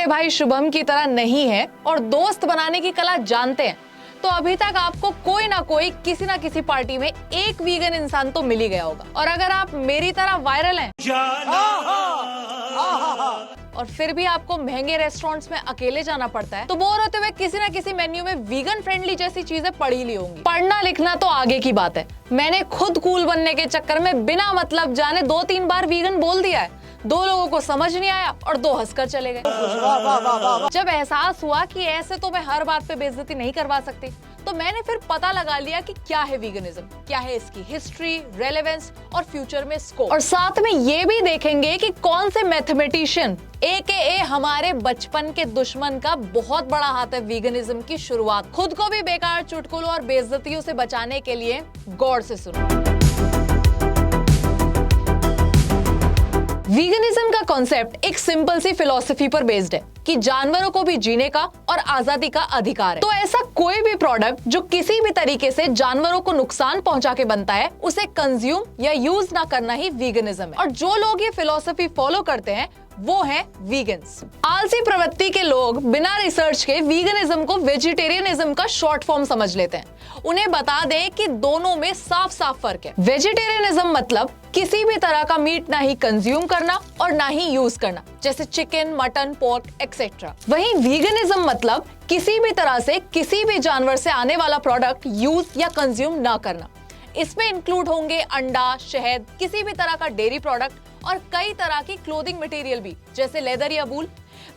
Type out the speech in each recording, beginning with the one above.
बड़े भाई शुभम की तरह नहीं है और दोस्त बनाने की कला जानते हैं तो अभी तक आपको कोई ना कोई किसी ना किसी पार्टी में एक वीगन इंसान तो मिल ही गया होगा। और अगर आप मेरी तरह वायरल हैं और फिर भी आपको महंगे रेस्टोरेंट्स में अकेले जाना पड़ता है तो बोर होते हुए किसी ना किसी मेन्यू में वीगन फ्रेंडली जैसी चीजें पढ़ ही ली होंगी। पढ़ना लिखना तो आगे की बात है, मैंने खुद कूल बनने के चक्कर में बिना मतलब जाने 2-3 बार वीगन बोल दिया है। 2 लोगों को समझ नहीं आया और 2 हंसकर चले गए। जब एहसास हुआ कि ऐसे तो मैं हर बात पे बेइज्जती नहीं करवा सकती तो मैंने फिर पता लगा लिया कि क्या है वीगनिज्म, क्या है इसकी हिस्ट्री, रेलेवेंस और फ्यूचर में स्कोप। और साथ में ये भी देखेंगे कि कौन से मैथमेटिशियन AKA हमारे बचपन के दुश्मन का बहुत बड़ा हाथ है वीगनिज्म की शुरुआत। खुद को भी बेकार चुटकुलों और बेइज्जतियों से बचाने के लिए गौर से सुनो। वीगनिज्म का कॉन्सेप्ट एक सिंपल सी फिलॉसफी पर बेस्ड है कि जानवरों को भी जीने का और आजादी का अधिकार है। तो ऐसा कोई भी प्रोडक्ट जो किसी भी तरीके से जानवरों को नुकसान पहुंचा के बनता है उसे कंज्यूम या यूज ना करना ही वीगनिज्म है। और जो लोग ये फिलॉसफी फॉलो करते हैं वो है वीगन्स। आलसी प्रवृत्ति के लोग बिना रिसर्च के वीगनिज्म को वेजिटेरियनिज्म का शॉर्ट फॉर्म समझ लेते हैं। उन्हें बता दें कि दोनों में साफ साफ फर्क है। वेजिटेरियनिज्म मतलब किसी भी तरह का मीट ना ही कंज्यूम करना और ना ही यूज करना, जैसे चिकन, मटन, पोर्क एक्सेट्रा। वहीं वीगनिज्म मतलब किसी भी तरह से किसी भी जानवर से आने वाला प्रोडक्ट यूज या कंज्यूम ना करना। इसमें इंक्लूड होंगे अंडा, शहद, किसी भी तरह का डेयरी प्रोडक्ट और कई तरह की क्लोथिंग मटेरियल भी, जैसे लेदर या वूल।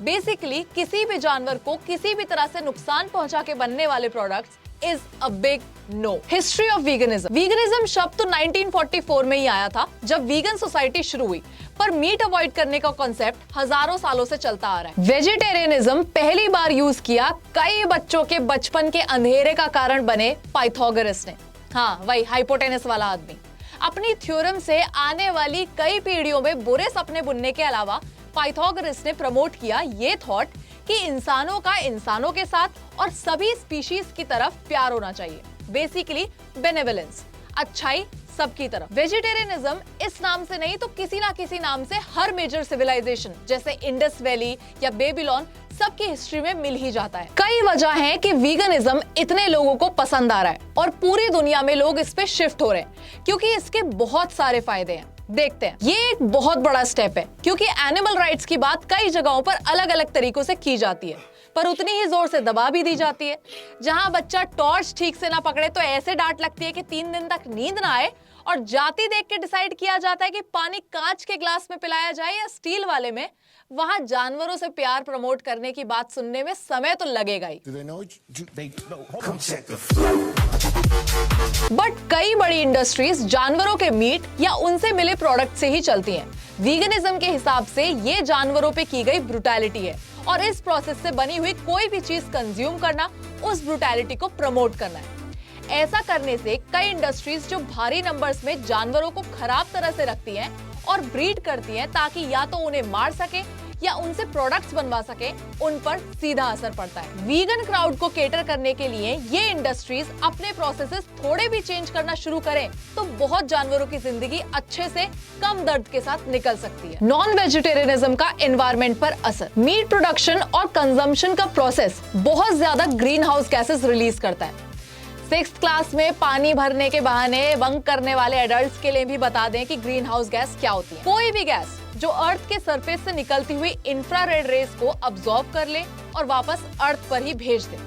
बेसिकली किसी भी जानवर को किसी भी तरह से नुकसान पहुंचा के बनने वाले products is a big no. History of veganism. Veganism शब्द तो 1944 में ही आया था जब वीगन सोसाइटी शुरू हुई, पर मीट अवॉइड करने का कॉन्सेप्ट हजारों सालों से चलता आ रहा है। वेजिटेरियनिज्म पहली बार यूज किया कई बच्चों के बचपन के अंधेरे का कारण बने पाइथागोरस ने। हाँ, वही हाइपोटेनस वाला आदमी। अपनी थ्योरम से आने वाली कई पीढ़ियों में बुरे सपने बुनने के अलावा पाइथागोरस ने प्रमोट किया ये थॉट कि इंसानों का इंसानों के साथ और सभी स्पीशीज की तरफ प्यार होना चाहिए। बेसिकली बेनेवलेंस, अच्छाई सबकी तरफ। वेजिटेरियनिज्म इस नाम से नहीं तो किसी ना किसी नाम से हर मेजर सिविलाइजेशन जैसे इंडस वैली या बेबीलोन सबकी हिस्ट्री में मिल ही जाता है। कई वजह हैं कि वीगनिज्म इतने लोगों को पसंद आ रहा है और पूरी दुनिया में लोग इस पे शिफ्ट हो रहे हैं क्योंकि इसके बहुत सारे फायदे हैं। देखते हैं। ये एक बहुत बड़ा स्टेप है क्योंकि एनिमल राइट्स की बात कई जगहों पर अलग अलग तरीकों से की जाती है, पर उतनी ही जोर से दबा भी दी जाती है। जहां बच्चा टॉर्च ठीक से ना पकड़े तो ऐसे डांट लगती है कि 3 दिन तक नींद ना आए, और जाति देख के डिसाइड किया जाता है कि पानी कांच के ग्लास में पिलाया जाए या स्टील वाले में। वहां जानवरों से प्यार प्रमोट करने की बात सुनने में समय तो लगेगा ही। बट कई बड़ी इंडस्ट्रीज जानवरों के मीट या उनसे मिले प्रोडक्ट से ही चलती हैं। वीगनिज्म के हिसाब से ये जानवरों पे की गई ब्रुटैलिटी है और इस प्रोसेस से बनी हुई कोई भी चीज कंज्यूम करना उस ब्रुटैलिटी को प्रमोट करना है। ऐसा करने से कई इंडस्ट्रीज जो भारी नंबर्स में जानवरों को खराब तरह से रखती हैं और ब्रीड करती हैं ताकि या तो उन्हें मार सके या उनसे प्रोडक्ट्स बनवा सके, उन पर सीधा असर पड़ता है। वीगन क्राउड को केटर करने के लिए ये इंडस्ट्रीज अपने प्रोसेसेस थोड़े भी चेंज करना शुरू करें तो बहुत जानवरों की जिंदगी अच्छे से कम दर्द के साथ निकल सकती है। नॉन वेजिटेरियनिज्म का एनवायरनमेंट पर असर। मीट प्रोडक्शन और कंजम्पशन का प्रोसेस बहुत ज्यादा ग्रीन हाउस गैसेस रिलीज करता है। 6th क्लास में पानी भरने के बहाने बंक करने वाले एडल्ट्स के लिए भी बता दें कि ग्रीन हाउस गैस क्या होती है। कोई भी गैस जो अर्थ के सरफेस से निकलती हुई इंफ्रारेड रेज को अब्सॉर्ब कर ले और वापस अर्थ पर ही भेज दे।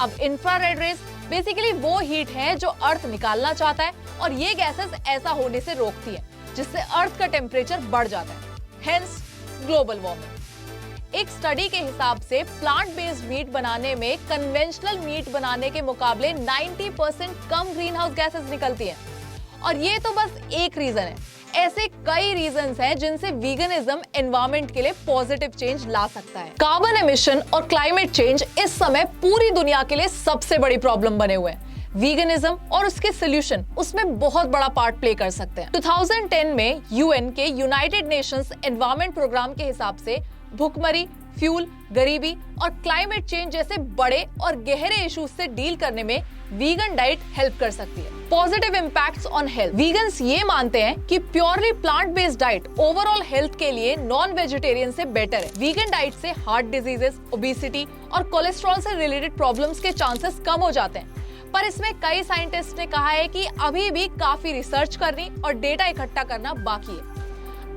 अब इंफ्रारेड रेज बेसिकली वो हीट है जो अर्थ निकालना चाहता है और ये गैसेस ऐसा होने से रोकती है जिससे अर्थ का टेम्परेचर बढ़ जाता है, हेंस ग्लोबल वार्मिंग। एक स्टडी के हिसाब से प्लांट बेस्ड मीट बनाने में कन्वेंशनल मीट बनाने के मुकाबले 90% कम ग्रीन हाउस गैसेस निकलती हैं। और ये तो बस एक रीजन है, ऐसे कई रीजंस हैं जिनसे वीगनिज्म एनवायरनमेंट के लिए पॉजिटिव चेंज ला सकता है। कार्बन एमिशन और क्लाइमेट चेंज इस समय पूरी दुनिया के लिए सबसे बड़ी प्रॉब्लम बने हुए हैं। वीगनिज्म और उसके सोल्यूशन उसमें बहुत बड़ा पार्ट प्ले कर सकते हैं। 2010 में यूएन के यूनाइटेड नेशंस एनवायरनमेंट प्रोग्राम के हिसाब से भुखमरी, फ्यूल, गरीबी और क्लाइमेट चेंज जैसे बड़े और गहरे इश्यूज से डील करने में वीगन डाइट हेल्प कर सकती है। Positive impacts on health. Vegans ये मानते हैं कि purely plant based diet overall health के लिए नॉन वेजिटेरियन से बेटर है। वीगन डाइट से हार्ट डिजीजेस, ओबेसिटी और कोलेस्ट्रॉल से रिलेटेड प्रॉब्लम्स के चांसेस कम हो जाते हैं। पर इसमें कई साइंटिस्ट ने कहा है कि अभी भी काफी रिसर्च करनी और डेटा इकट्ठा करना बाकी है।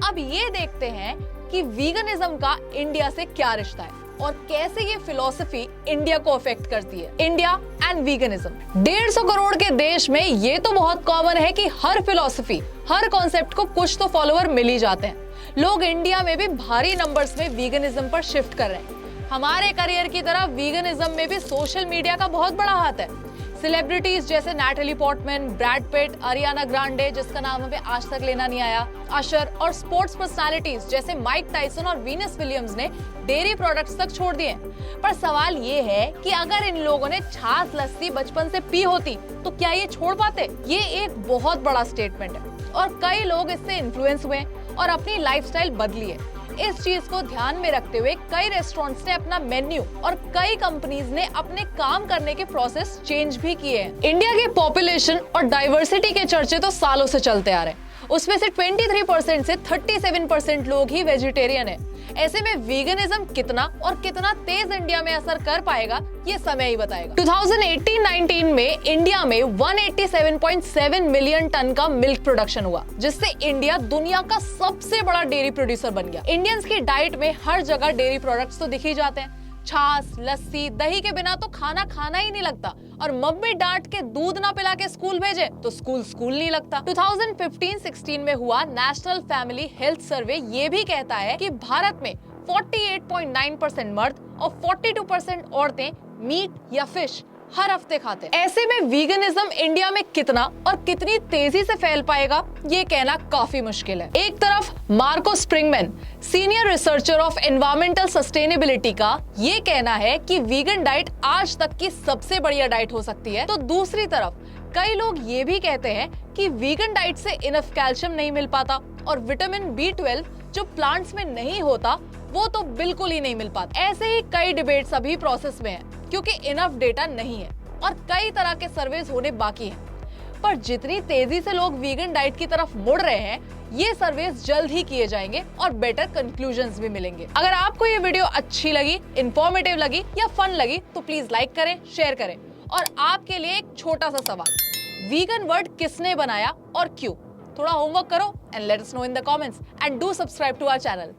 अब ये देखते हैं कि वीगनिज्म का इंडिया से क्या रिश्ता है और कैसे ये फिलॉसफी इंडिया को अफेक्ट करती है। India and veganism. 150 करोड़ के देश में ये तो बहुत कॉमन है कि हर फिलॉसफी, हर कॉन्सेप्ट को कुछ तो फॉलोअर मिल ही जाते हैं। लोग इंडिया में भी भारी नंबर्स में वीगनिज्म पर शिफ्ट कर रहे हैं। हमारे करियर की तरह वीगनिज्म में भी सोशल मीडिया का बहुत बड़ा हाथ है। सेलिब्रिटीज जैसे Natalie Portman, Brad Pitt, Ariana Grande जिसका नाम हमें आज तक लेना नहीं आया, अशर और स्पोर्ट्स पर्सनालिटीज जैसे माइक टाइसन और वीनस विलियम्स ने डेयरी प्रोडक्ट्स तक छोड़ दिए। पर सवाल ये है कि अगर इन लोगों ने छाछ लस्सी बचपन से पी होती तो क्या ये छोड़ पाते? ये एक बहुत बड़ा स्टेटमेंट है और कई लोग इससे इन्फ्लुएंस हुए और अपनी लाइफस्टाइल बदली है। इस चीज को ध्यान में रखते हुए कई रेस्टोरेंट्स ने अपना मेन्यू और कई कंपनीज ने अपने काम करने के प्रोसेस चेंज भी किए हैं। इंडिया की पॉपुलेशन और डाइवर्सिटी के चर्चे तो सालों से चलते आ रहे हैं। उसमें से 23% से 37% लोग ही वेजिटेरियन है। ऐसे में वीगनिज्म कितना और कितना तेज इंडिया में असर कर पाएगा ये समय ही बताएगा। 2018-19 में इंडिया में 187.7 मिलियन टन का मिल्क प्रोडक्शन हुआ, जिससे इंडिया दुनिया का सबसे बड़ा डेयरी प्रोड्यूसर बन गया। इंडियंस की डाइट में हर जगह डेयरी प्रोडक्ट्स तो दिख ही जाते हैं। छाछ, लस्सी, दही के बिना तो खाना खाना ही नहीं लगता और मम्मी डांट के दूध ना पिला के स्कूल भेजे तो स्कूल नहीं लगता। 2015-16 में हुआ नेशनल फैमिली हेल्थ सर्वे ये भी कहता है कि भारत में 48.9% मर्द और 42% औरतें मीट या फिश हर हफ्ते खाते हैं। ऐसे में वीगनिज्म इंडिया में कितना और कितनी तेजी से फैल पाएगा ये कहना काफी मुश्किल है। एक तरफ Marco Springmann, senior researcher of environmental sustainability का ये कहना है कि वीगन डाइट आज तक की सबसे बढ़िया डाइट हो सकती है, तो दूसरी तरफ कई लोग ये भी कहते हैं कि वीगन डाइट से इनफ कैल्शियम नहीं मिल पाता और विटामिन B12 जो प्लांट्स में नहीं होता वो तो बिल्कुल ही नहीं मिल पाता। ऐसे ही कई डिबेट्स अभी प्रोसेस में हैं क्योंकि इनफ डेटा नहीं है और कई तरह के सर्वेज होने बाकी हैं। पर जितनी तेजी से लोग वीगन डाइट की तरफ मुड़ रहे हैं, ये सर्वेज जल्द ही किए जाएंगे और बेटर कंक्लूजन्स भी मिलेंगे। अगर आपको ये वीडियो अच्छी लगी, इंफॉर्मेटिव लगी या फन लगी तो प्लीज लाइक करें, शेयर करें। और आपके लिए एक छोटा सा सवाल, वीगन वर्ड किसने बनाया और क्यों? थोड़ा होमवर्क करो and let us know in the comments and do subscribe to our channel.